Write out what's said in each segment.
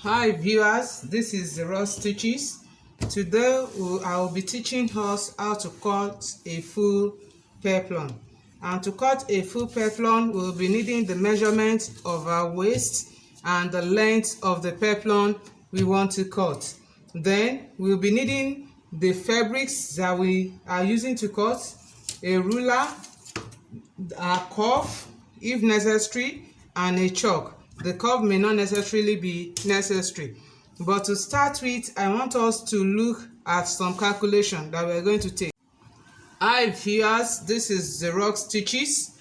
Hi viewers, this is the Ross Teaches. Today I will be teaching us how to cut a full peplum. And to cut a full peplum, we'll be needing the measurement of our waist and the length of the peplum we want to cut. Then we'll be needing the fabrics that we are using to cut, a ruler, a cuff if necessary, and a chalk. The cuff may not necessarily be necessary, but to start with, I want us to look at some calculation that we're going to take. Hi viewers, this is the Ross Teaches.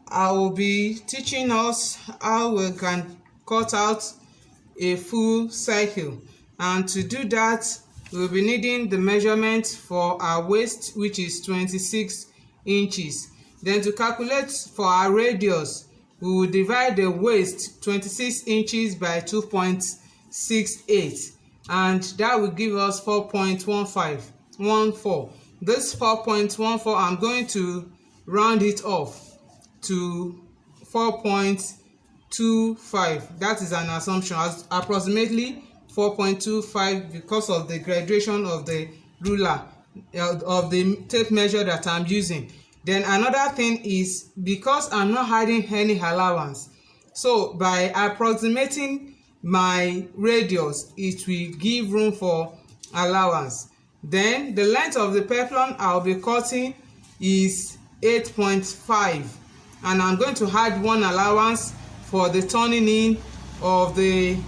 I will be teaching us how we can cut out a full circle, and to do that we'll be needing the measurement for our waist, which is 26 inches. Then to calculate for our radius, we will divide the waist 26 inches by 2.68, and that will give us 4.14. This 4.14, I'm going to round it off to 4.25. That is an assumption, as approximately 4.25 because of the graduation of the ruler, of the tape measure that I'm using. Then another thing is, because I'm not adding any allowance, so by approximating my radius, it will give room for allowance. Then the length of the peplum I'll be cutting is 8.5, and I'm going to add one allowance for the turning in of the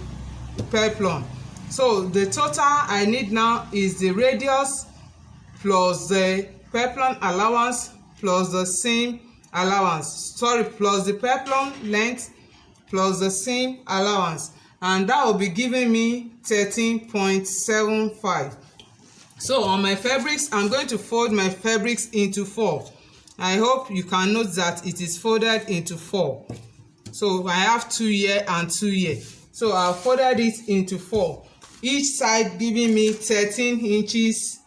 peplum. So the total I need now is the radius plus the peplum allowance plus the seam allowance, plus the peplum length plus the seam allowance, and that will be giving me 13.75. So on my fabrics, I'm going to fold my fabrics into 4. I hope you can note that it is folded into 4. So I have 2 here and 2 here, so I folded it into 4, each side giving me 13 inches.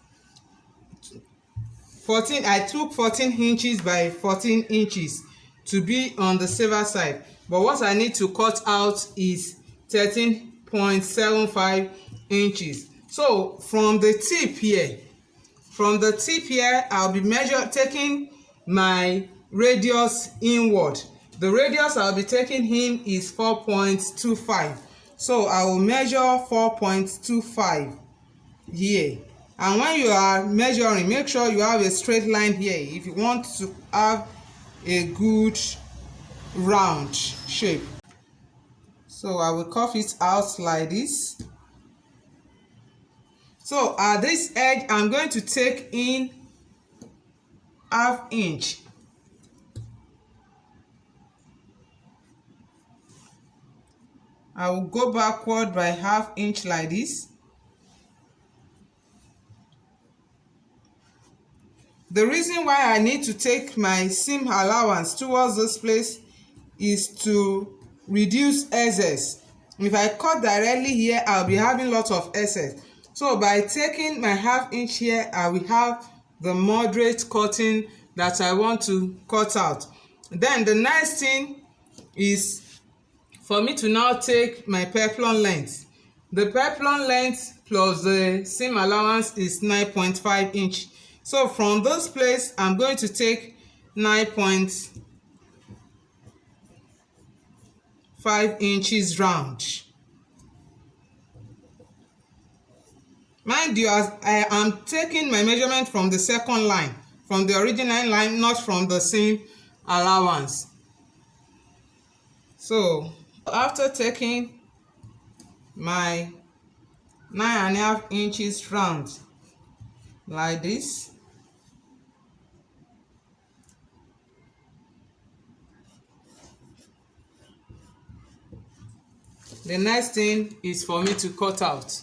I took 14 inches by 14 inches to be on the safer side, but what I need to cut out is 13.75 inches. So from the tip here, I'll be taking my radius inward. The radius I'll be taking in is 4.25. So I will measure 4.25 here. And when you are measuring, make sure you have a straight line here if you want to have a good round shape. So I will cuff it out like this. So at this edge, I'm going to take in ½ inch. I will go backward by ½ inch like this. The reason why I need to take my seam allowance towards this place is to reduce excess. If I cut directly here, I'll be having lots of excess. So by taking my ½ inch here, I will have the moderate cutting that I want to cut out. Then the next thing is for me to now take my peplum length. The peplum length plus the seam allowance is 9.5 inch. So from this place, I'm going to take 9.5 inches round. Mind you, as I am taking my measurement from the second line, from the original line, not from the seam allowance. So after taking my 9.5 inches round like this, the next thing is for me to cut out.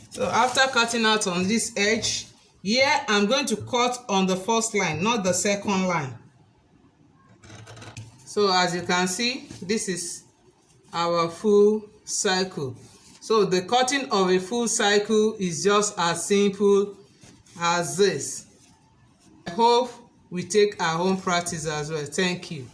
So after cutting out on this edge, here I'm going to cut on the first line, not the second line. So as you can see, this is our full circle. So the cutting of a full circle is just as simple as this. I hope we take our own practice as well. Thank you.